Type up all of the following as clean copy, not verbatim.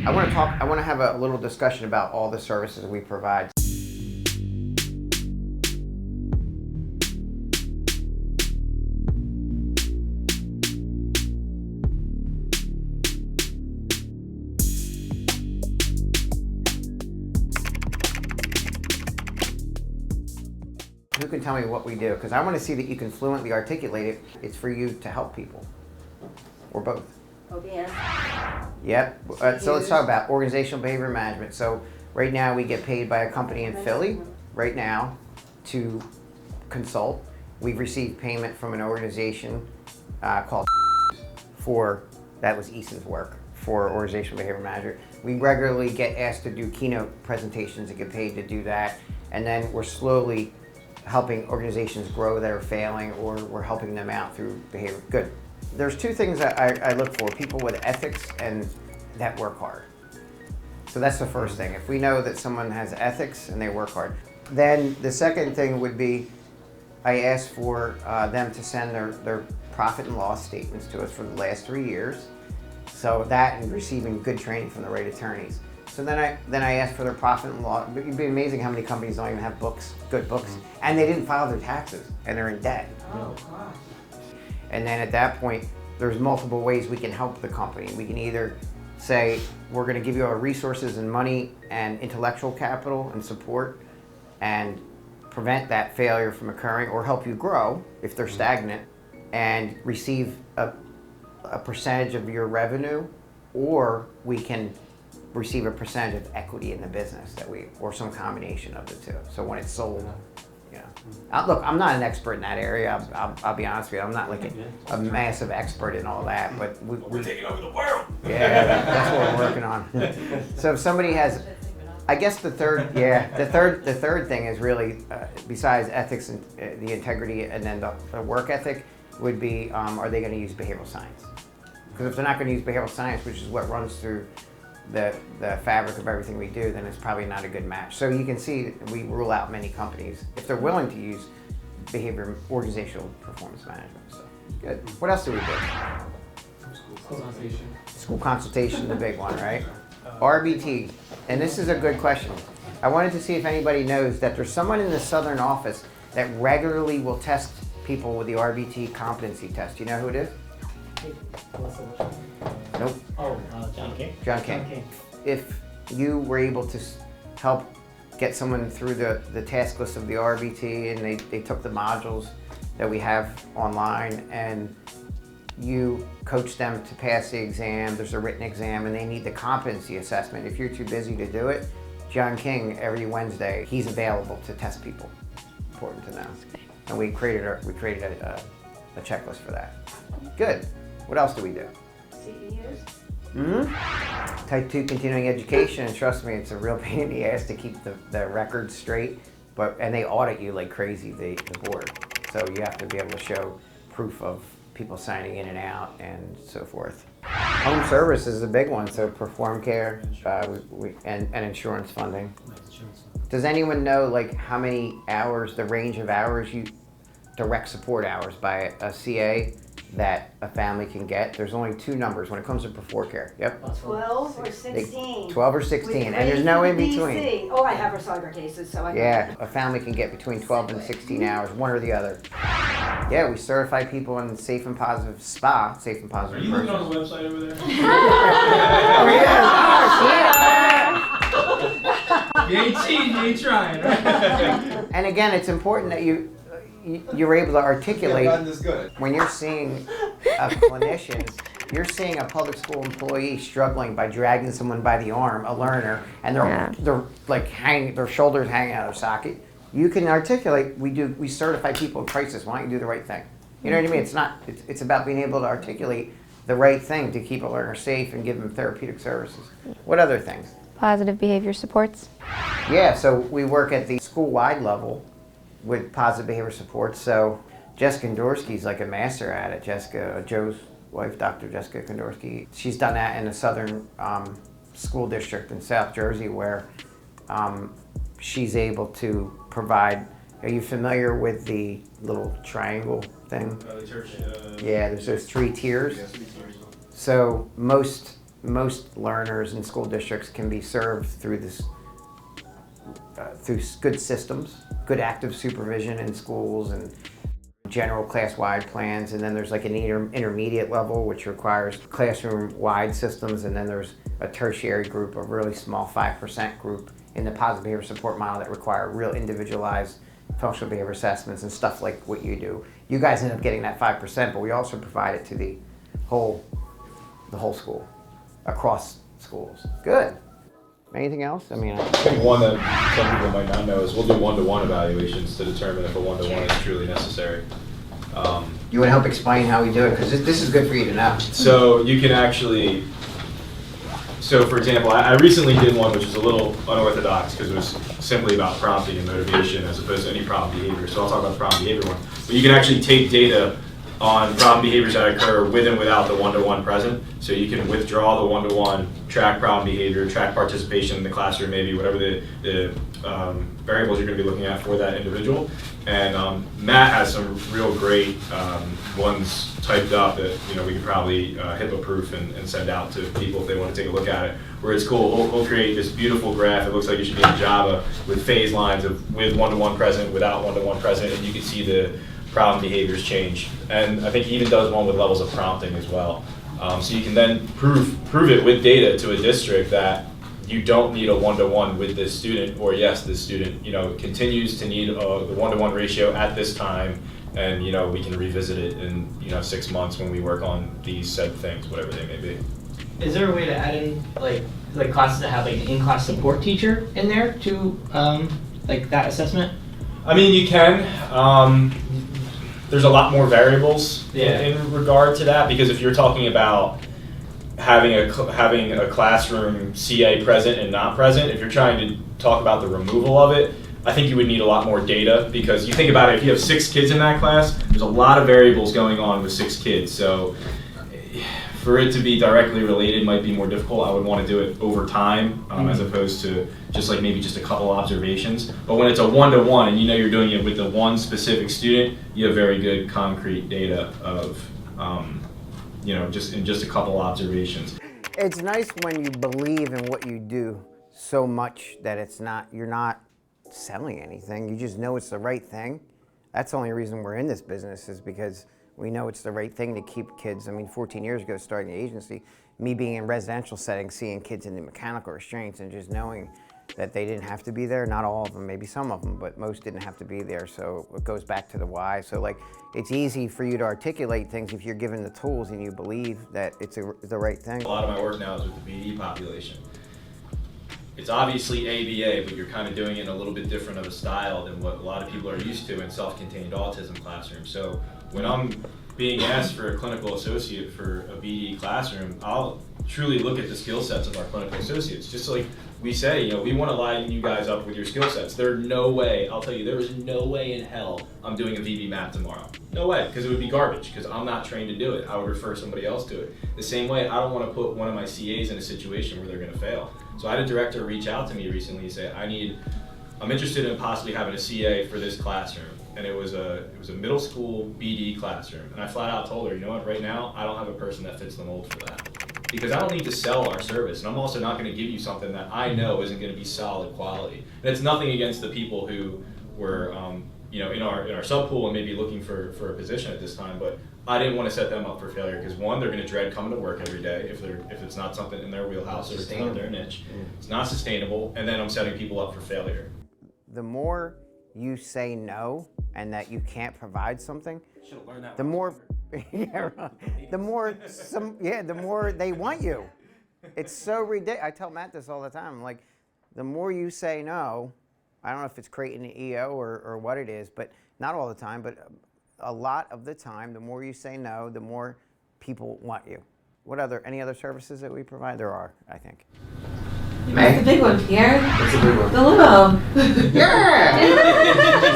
I want to have a little discussion about all the services we provide. Who can tell me what we do? Because I want to see that you can fluently articulate it. It's for you to help people, or both. OBM. Yep. So let's talk about organizational behavior management. So right now we get paid by a company in Philly right now to consult. We've received payment from an organization called that was Easton's work for organizational behavior management. We regularly get asked to do keynote presentations and get paid to do that. And then we're slowly helping organizations grow that are failing, or we're helping them out through behavior. Good. There's two things that I look for: people with ethics and that work hard. So that's the first thing. If we know that someone has ethics and they work hard. Then the second thing would be, I ask for them to send their profit and loss statements to us for the last 3 years. So that, and receiving good training from the right attorneys. So then I ask for their profit and loss. It'd be amazing how many companies don't even have books, good books, and they didn't file their taxes and they're in debt. Oh, gosh. And then at that point, there's multiple ways we can help the company. We can either say, we're going to give you our resources and money and intellectual capital and support and prevent that failure from occurring, or help you grow if they're stagnant and receive a percentage of your revenue, or we can receive a percentage of equity in the business or some combination of the two. So when it's sold, look, I'm not an expert in that area. I'll be honest with you. I'm not like a massive expert in all that, but we're taking over the world. Yeah, that's what we're working on. So if somebody has, I guess the third thing is really, besides ethics and the integrity and then the work ethic, would be, are they going to use behavioral science? Because if they're not going to use behavioral science, which is what runs through the fabric of everything we do, then it's probably not a good match. So you can see we rule out many companies if they're willing to use organizational performance management. So good. What else do we do? School consultation, the big one, right? RBT, and this is a good question. I wanted to see if anybody knows that there's someone in the southern office that regularly will test people with the RBT competency test. Do you know who it is? Nope. Oh, John King. John King. If you were able to help get someone through the task list of the RBT, and they took the modules that we have online, and you coach them to pass the exam, there's a written exam, and they need the competency assessment. If you're too busy to do it, John King, every Wednesday, he's available to test people. Important to know. And we created a checklist for that. Good. What else do we do? CEUs? Type 2 continuing education, and trust me, it's a real pain in the ass to keep the records straight, and they audit you like crazy, the board. So you have to be able to show proof of people signing in and out and so forth. Home service is a big one, so perform care and insurance funding. Does anyone know like how many hours, the range of hours, direct support hours by a CA that a family can get? There's only two numbers when it comes to perform care. Yep. 12 or 16? 12 or 16, and there's no in between. DC. Oh, I have her cyber cases, so I know. Yeah, a family can get between 12 and 16 hours, one or the other. Yeah, we certify people in safe and positive SPA, safe and positive. Are you looking on the website over there? Oh yeah. You ain't cheating, you ain't trying, right? And again, it's important that you're able to articulate good. when you're seeing a clinician, you're seeing a public school employee struggling by dragging someone by the arm, a learner, and they're like their shoulders hanging out of their socket. You can articulate. We certify people in crisis. Why don't you do the right thing? You know what I mean? It's about being able to articulate the right thing to keep a learner safe and give them therapeutic services. What other things? Positive behavior supports. Yeah, so we work at the school-wide level with positive behavior support. So Jessica Kondorsky's like a master at it. Joe's wife, Dr. Jessica Kondorsky, she's done that in a southern school district in South Jersey where she's able to provide. Are you familiar with the little triangle thing? The church, Yeah, there's those 3 tiers. So most most learners in school districts can be served through this, through good systems, good active supervision in schools and general class-wide plans, and then there's like an intermediate level which requires classroom-wide systems, and then there's a tertiary group, a really small 5% group in the positive behavior support model that require real individualized functional behavior assessments and stuff like what you do. You guys end up getting that 5%, but we also provide it to the whole school, across schools. Good. Anything else? I mean, I think one that some people might not know is we'll do one-to-one evaluations to determine if a one-to-one is truly necessary. You would help explain how we do it, because this is good for you to know. So you can actually, so for example, I recently did one which is a little unorthodox because it was simply about prompting and motivation as opposed to any problem behavior. So I'll talk about the problem behavior one. But you can actually take data on problem behaviors that occur with and without the one-to-one present. So you can withdraw the one-to-one, track problem behavior, track participation in the classroom, maybe whatever the variables you're going to be looking at for that individual. And Matt has some real great ones typed up that we could probably HIPAA-proof and send out to people if they want to take a look at it. Where it's cool, we'll create this beautiful graph. It looks like it should be in Java with phase lines of with one-to-one present, without one-to-one present, and you can see the problem behaviors change. And I think he even does one with levels of prompting as well. So you can then prove it with data to a district that you don't need a one-to-one with this student, or yes, this student continues to need the one-to-one ratio at this time, and we can revisit it in 6 months when we work on these said things, whatever they may be. Is there a way to add in like classes that have like an in-class support teacher in there to like that assessment? I mean, you can. There's a lot more variables in regard to that, because if you're talking about having a classroom CA present and not present, if you're trying to talk about the removal of it, I think you would need a lot more data, because you think about it, if you have 6 kids in that class, there's a lot of variables going on with 6 kids. So for it to be directly related might be more difficult. I would want to do it over time as opposed to just like maybe just a couple observations. But when it's a one-to-one and you're doing it with the one specific student, you have very good concrete data of just a couple observations. It's nice when you believe in what you do so much that you're not selling anything. You just know it's the right thing. That's the only reason we're in this business, is because we know it's the right thing to keep kids. I mean, 14 years ago, starting the agency, me being in residential settings, seeing kids in the mechanical restraints and just knowing that they didn't have to be there. Not all of them, maybe some of them, but most didn't have to be there. So it goes back to the why. So like, it's easy for you to articulate things if you're given the tools and you believe that it's the right thing. A lot of my work now is with the BD population. It's obviously ABA, but you're kind of doing it in a little bit different of a style than what a lot of people are used to in self-contained autism classrooms. So when I'm being asked for a clinical associate for a BD classroom, I'll truly look at the skill sets of our clinical associates. Just like we say, we want to line you guys up with your skill sets. There's no way, I'll tell you, there is no way in hell I'm doing a VB map tomorrow. No way, because it would be garbage, because I'm not trained to do it. I would refer somebody else to it. The same way, I don't want to put one of my CAs in a situation where they're going to fail. So I had a director reach out to me recently and say, I'm interested in possibly having a CA for this classroom. And it was a middle school BD classroom. And I flat out told her, you know what, right now, I don't have a person that fits the mold for that. Because I don't need to sell our service, and I'm also not going to give you something that I know isn't going to be solid quality. And it's nothing against the people who were, in our sub pool and maybe looking for a position at this time, but I didn't want to set them up for failure, because one, they're going to dread coming to work every day if it's not something in their wheelhouse or it's not their niche. It's not sustainable, and then I'm setting people up for failure. The more you say no and that you can't provide something, the more the more they want you. It's so ridiculous. I tell Matt this all the time. Like, the more you say no, I don't know if it's creating an EO or what it is, but not all the time, but a lot of the time, the more you say no, the more people want you. Any other services that we provide? There are, I think. That's the big one, Pierre. What's the big one? The limo.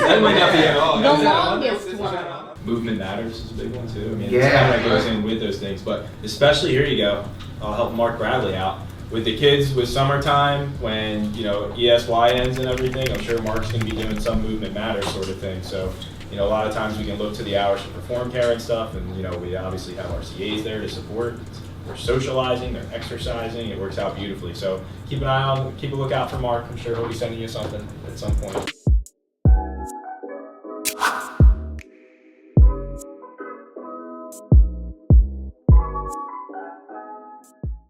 That might not be at all. The longest one. Movement matters is a big one too. I mean, it's kind of goes in with those things, but especially here you go. I'll help Mark Bradley out with the kids with summertime when ESY ends and everything. I'm sure Mark's going to be doing some movement matters sort of thing. So a lot of times we can look to the hours to perform care and stuff, and we obviously have our CAs there to support. they're socializing, they're exercising. It works out beautifully. So keep a lookout for Mark. I'm sure he'll be sending you something at some point.